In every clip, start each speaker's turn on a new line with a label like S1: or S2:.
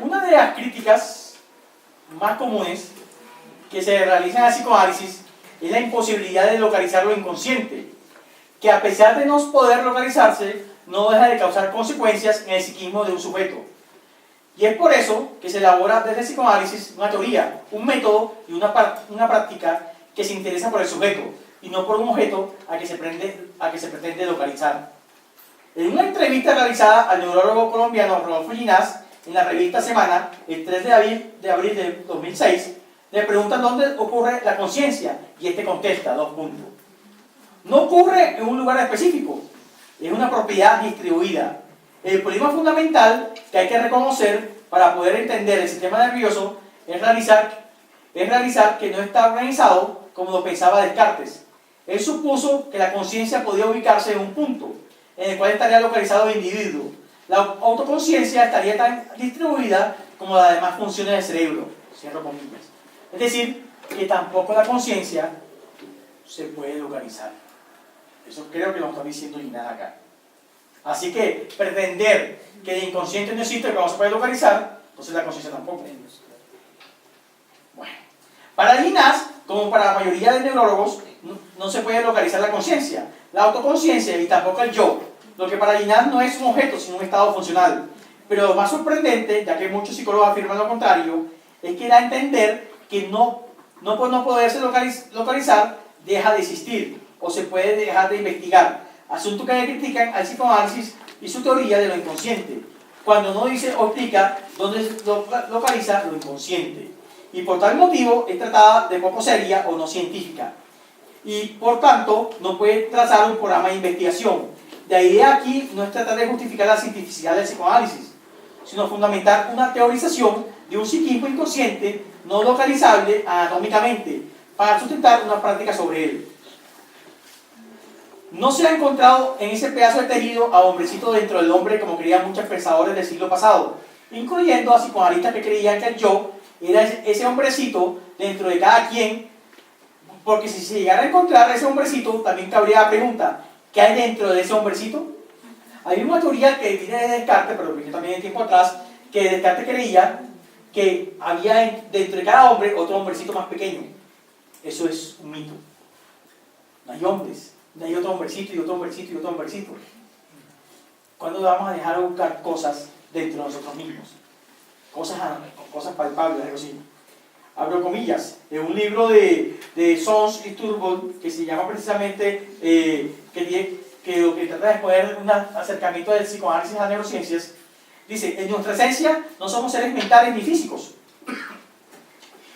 S1: Una de las críticas más comunes que se realizan al psicoanálisis es la imposibilidad de localizar lo inconsciente, que a pesar de no poder localizarse, no deja de causar consecuencias en el psiquismo de un sujeto. Y es por eso que se elabora desde el psicoanálisis una teoría, un método y una práctica que se interesa por el sujeto y no por un objeto a que se pretende localizar. En una entrevista realizada al neurólogo colombiano Rodolfo Ginás en la revista Semana, el 3 de abril de 2006, le preguntan dónde ocurre la conciencia y este contesta, dos puntos. No ocurre en un lugar específico, es una propiedad distribuida. El problema fundamental que hay que reconocer para poder entender el sistema nervioso es realizar que no está organizado como lo pensaba Descartes. Él supuso que la conciencia podía ubicarse en un punto, en el cual estaría localizado el individuo. La autoconciencia estaría tan distribuida como las demás funciones del cerebro, cierro comillas. Es decir, que tampoco la conciencia se puede localizar. Eso creo que lo está diciendo Ginás acá. Así que pretender que el inconsciente no existe, que no se puede localizar, entonces la conciencia tampoco. Bueno, para Ginás, como para la mayoría de neurólogos, no se puede localizar la conciencia, la autoconciencia y tampoco el yo. Lo que para Ginás no es un objeto, sino un estado funcional. Pero lo más sorprendente, ya que muchos psicólogos afirman lo contrario, es que da a entender que no poderse localizar deja de existir o se puede dejar de investigar. Asunto que le critican al psicoanálisis y su teoría de lo inconsciente, cuando no dice o explica dónde localiza lo inconsciente. Y por tal motivo es tratada de poco seria o no científica. Y por tanto no puede trazar un programa de investigación. La idea aquí no es tratar de justificar la cientificidad del psicoanálisis, sino fundamentar una teorización de un psiquismo inconsciente no localizable anatómicamente para sustentar una práctica sobre él. No se ha encontrado en ese pedazo de tejido a hombrecito dentro del hombre como creían muchos pensadores del siglo pasado, incluyendo a psicoanalistas que creían que el yo era ese hombrecito dentro de cada quien, porque si se llegara a encontrar ese hombrecito, también cabría la pregunta, ¿qué hay dentro de ese hombrecito? Hay una teoría que viene de Descartes, pero que también de tiempo atrás, que Descartes creía que había dentro de cada hombre otro hombrecito más pequeño. Eso es un mito. No hay hombres. Hay otro hombrecito y otro hombrecito y otro hombrecito. ¿Cuándo vamos a dejar de buscar cosas dentro de nosotros mismos? Cosas palpables, algo así. Abro comillas. En un libro de Sons y Turbo, que se llama precisamente, que lo que trata de poner un acercamiento del psicoanálisis a las neurociencias, dice, en nuestra esencia no somos seres mentales ni físicos.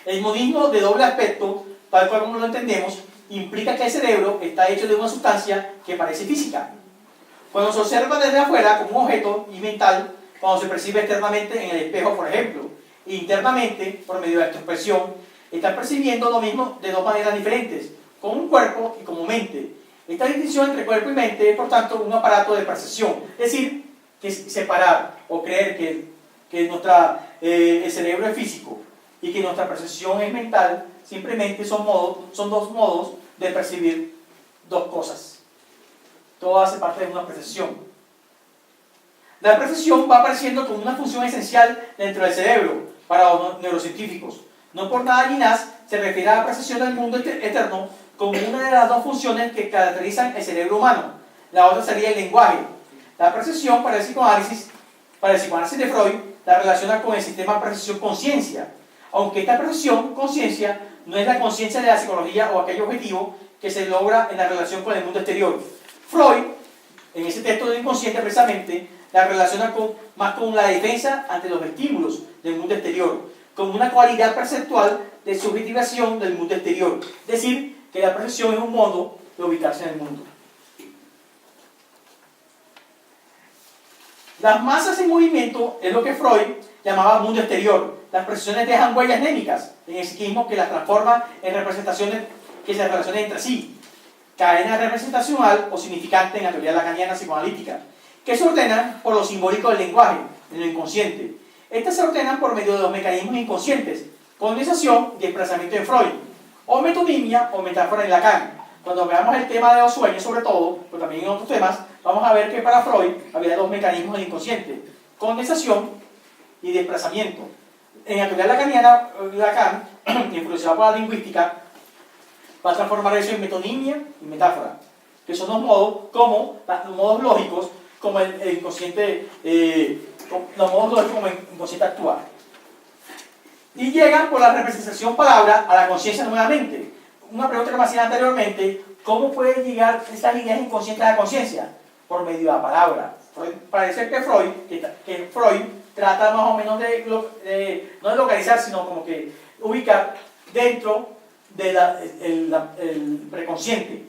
S1: El modismo de doble aspecto, tal cual como lo entendemos, implica que el cerebro está hecho de una sustancia que parece física. Cuando se observa desde afuera como un objeto y mental, cuando se percibe externamente en el espejo, por ejemplo, e internamente, por medio de la extrospección, está percibiendo lo mismo de dos maneras diferentes, como un cuerpo y como mente. Esta distinción entre cuerpo y mente es, por tanto, un aparato de percepción. Es decir, que separar o creer que el cerebro es físico y que nuestra percepción es mental, simplemente son dos modos de percibir dos cosas. Todo hace parte de una percepción. La percepción va apareciendo como una función esencial dentro del cerebro para los neurocientíficos. No por nada Ginás se refiere a la percepción del mundo eterno como una de las dos funciones que caracterizan el cerebro humano. La otra sería el lenguaje. La percepción para el psicoanálisis de Freud la relaciona con el sistema percepción-conciencia, aunque esta percepción-conciencia no es la conciencia de la psicología o aquel objetivo que se logra en la relación con el mundo exterior. Freud, en ese texto del inconsciente precisamente, la relaciona más con la defensa ante los estímulos del mundo exterior, como una cualidad perceptual de subjetivación del mundo exterior. Es decir, que la percepción es un modo de ubicarse en el mundo. Las masas en movimiento es lo que Freud llamaba mundo exterior. Las percepciones dejan huellas némicas en el psiquismo que las transforma en representaciones que se relacionan entre sí. Cadena representacional o significante en la teoría lacaniana psicoanalítica, que se ordenan por lo simbólico del lenguaje, en lo inconsciente. Estas se ordenan por medio de los mecanismos inconscientes, condensación y desplazamiento en Freud, o metonimia o metáfora en Lacan. Cuando veamos el tema de los sueños, sobre todo, pero también en otros temas, vamos a ver que para Freud había dos mecanismos del inconsciente: condensación y desplazamiento. En la teoría lacaniana, Lacan, influenciado por la lingüística, va a transformar eso en metonimia y metáfora, que son los modos lógicos como el inconsciente, los modos lógicos como el inconsciente actual. Y llegan por la representación palabra a la conciencia nuevamente. Una pregunta que me hacían anteriormente: ¿cómo pueden llegar estas ideas inconscientes a la conciencia? Por medio de la palabra. Parece que Freud trata más o menos no de localizar, sino como que ubicar dentro del preconsciente.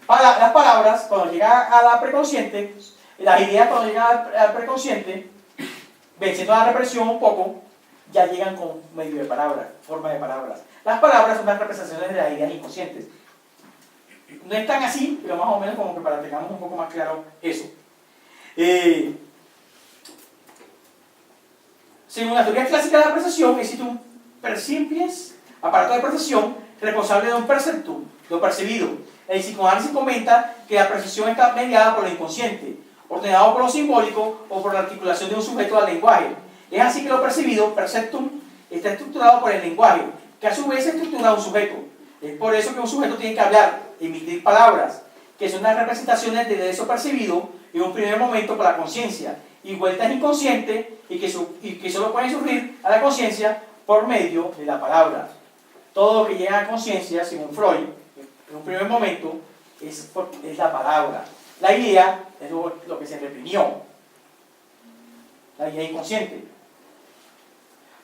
S1: Las palabras, cuando llegan a la preconsciente, las ideas cuando llegan al preconsciente, venciendo la represión un poco, ya llegan con medio de palabras, forma de palabras. Las palabras son las representaciones de las ideas inconscientes. No es tan así, pero más o menos como que para que tengamos un poco más claro eso. Según la teoría clásica de la percepción, existe un percipiens, aparato de percepción, responsable de un perceptum, lo percibido. El psicoanálisis comenta que la percepción está mediada por lo inconsciente, ordenado por lo simbólico o por la articulación de un sujeto al lenguaje. Es así que lo percibido, perceptum, está estructurado por el lenguaje, que a su vez estructura un sujeto. Es por eso que un sujeto tiene que hablar, emitir palabras, que son las representaciones de eso percibido en un primer momento por la conciencia, y vueltas inconscientes, y que solo pueden surgir a la conciencia por medio de la palabra. Todo lo que llega a la conciencia, según Freud, en un primer momento, es la palabra. La idea es lo que se reprimió, la idea inconsciente.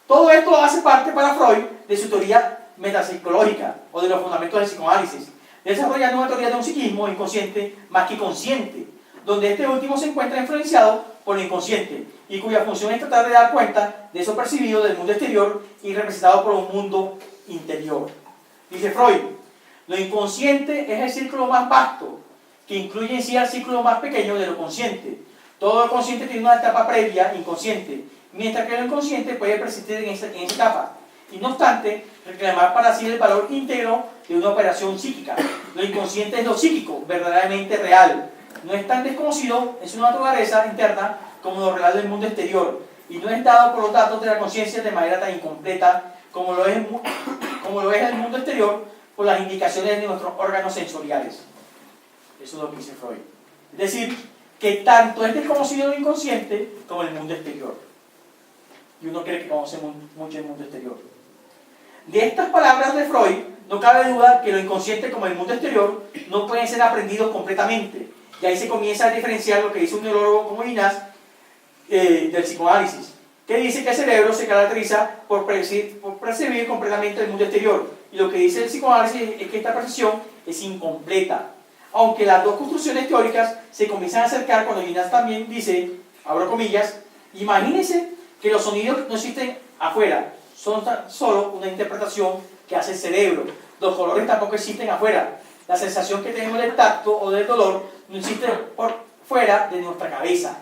S1: Todo esto hace parte para Freud de su teoría metapsicológica o de los fundamentos del psicoanálisis, desarrollando una teoría de un psiquismo inconsciente más que consciente, donde este último se encuentra influenciado por lo inconsciente y cuya función es tratar de dar cuenta de eso percibido del mundo exterior y representado por un mundo interior. Dice Freud: lo inconsciente es el círculo más vasto, que incluye en sí el círculo más pequeño de lo consciente. Todo lo consciente tiene una etapa previa, inconsciente, mientras que lo inconsciente puede persistir en esa etapa, y no obstante, reclamar para sí el valor íntegro de una operación psíquica. Lo inconsciente es lo psíquico, verdaderamente real. No es tan desconocido en su naturaleza interna como lo real del mundo exterior, y no es dado por los datos de la conciencia de manera tan incompleta como lo es el mundo exterior por las indicaciones de nuestros órganos sensoriales. Eso es lo que dice Freud. Es decir, que tanto es desconocido lo inconsciente como el mundo exterior. Y uno cree que conoce mucho el mundo exterior. De estas palabras de Freud, no cabe duda que lo inconsciente como el mundo exterior no pueden ser aprendidos completamente. Y ahí se comienza a diferenciar lo que dice un neurólogo como Inas del psicoanálisis, que dice que el cerebro se caracteriza por percibir completamente el mundo exterior. Y lo que dice el psicoanálisis es que esta percepción es incompleta. Aunque las dos construcciones teóricas se comienzan a acercar cuando Inas también dice, abro comillas, imagínense que los sonidos no existen afuera, son tan solo una interpretación que hace el cerebro. Los colores tampoco existen afuera. La sensación que tenemos del tacto o del dolor no existe por fuera de nuestra cabeza.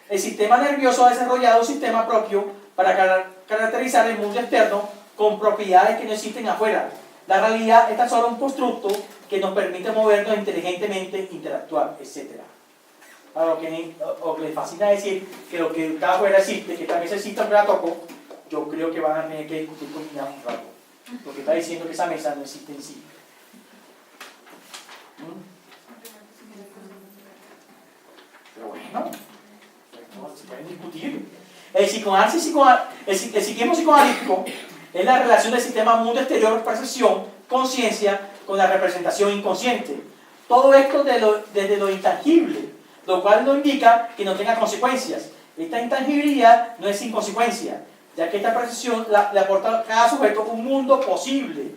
S1: El sistema nervioso ha desarrollado un sistema propio para caracterizar el mundo externo con propiedades que no existen afuera. La realidad es tan solo un constructo que nos permite movernos inteligentemente, interactuar, etc. A lo que les fascina decir que lo que está afuera existe, que también existe aunque la toco, yo creo que van a tener que discutir con ella un rato. Porque está diciendo que esa mesa no existe en sí. Pero bueno, se pueden discutir. El psiquismo psicoanalítico es la relación del sistema mundo exterior, percepción, conciencia, con la representación inconsciente. Todo esto desde lo intangible, lo cual no indica que no tenga consecuencias. Esta intangibilidad no es inconsecuencia, ya que esta percepción le aporta a cada sujeto un mundo posible,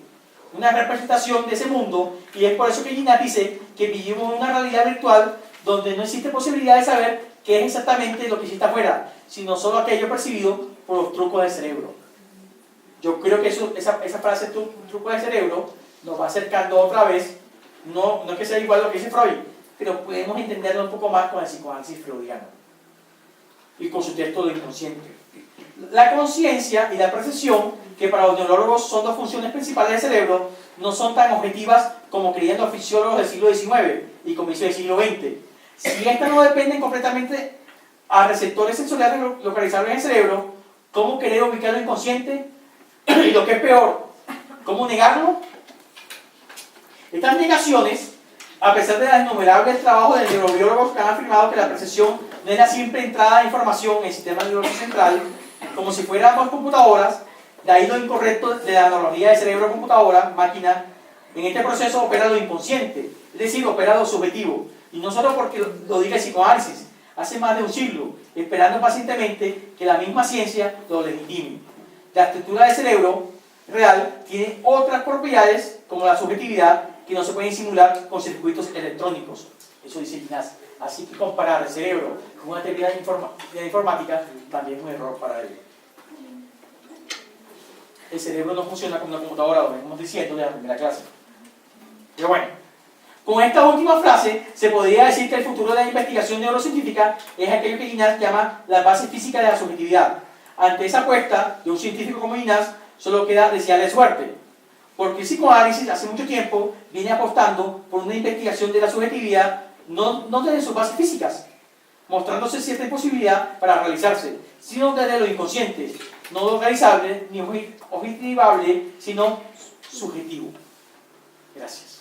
S1: una representación de ese mundo, y es por eso que Ginat dice que vivimos en una realidad virtual donde no existe posibilidad de saber qué es exactamente lo que existe afuera, sino solo aquello percibido por los trucos del cerebro. Yo creo que esa frase, truco del cerebro, nos va acercando otra vez, no es que sea igual a lo que dice Freud, pero podemos entenderlo un poco más con el psicoanálisis freudiano y con su texto del inconsciente. La conciencia y la percepción, que para los neurólogos son dos funciones principales del cerebro, no son tan objetivas como creían los fisiólogos del siglo XIX y comienzo del siglo XX. Si estas no dependen completamente a receptores sensoriales localizables en el cerebro, ¿Cómo querer ubicar lo inconsciente? Y lo que es peor, ¿cómo negarlo? Estas negaciones, a pesar de las innumerables trabajos de neurobiólogos que han afirmado que la percepción no es la simple entrada de información en el sistema nervioso central, como si fueran dos computadoras, de ahí lo incorrecto de la analogía de cerebro-computadora, máquina. En este proceso opera lo inconsciente, es decir, opera lo subjetivo. Y no solo porque lo diga el psicoanálisis, hace más de un siglo, esperando pacientemente que la misma ciencia lo legitime. La estructura del cerebro real tiene otras propiedades, como la subjetividad, que no se pueden simular con circuitos electrónicos. Eso dice Ginás. Así que comparar el cerebro con una teoría de informática también es un error para él. El cerebro no funciona como una computadora, lo venimos diciendo de la primera clase. Pero bueno, con esta última frase se podría decir que el futuro de la investigación neurocientífica es aquello que Ginás llama la base física de la subjetividad. Ante esa apuesta de un científico como Ginás, solo queda desearle suerte. Porque el psicoanálisis hace mucho tiempo viene apostando por una investigación de la subjetividad no desde sus bases físicas, mostrándose cierta imposibilidad para realizarse, sino desde lo inconsciente, no localizable ni objetivable, sino subjetivo. Gracias.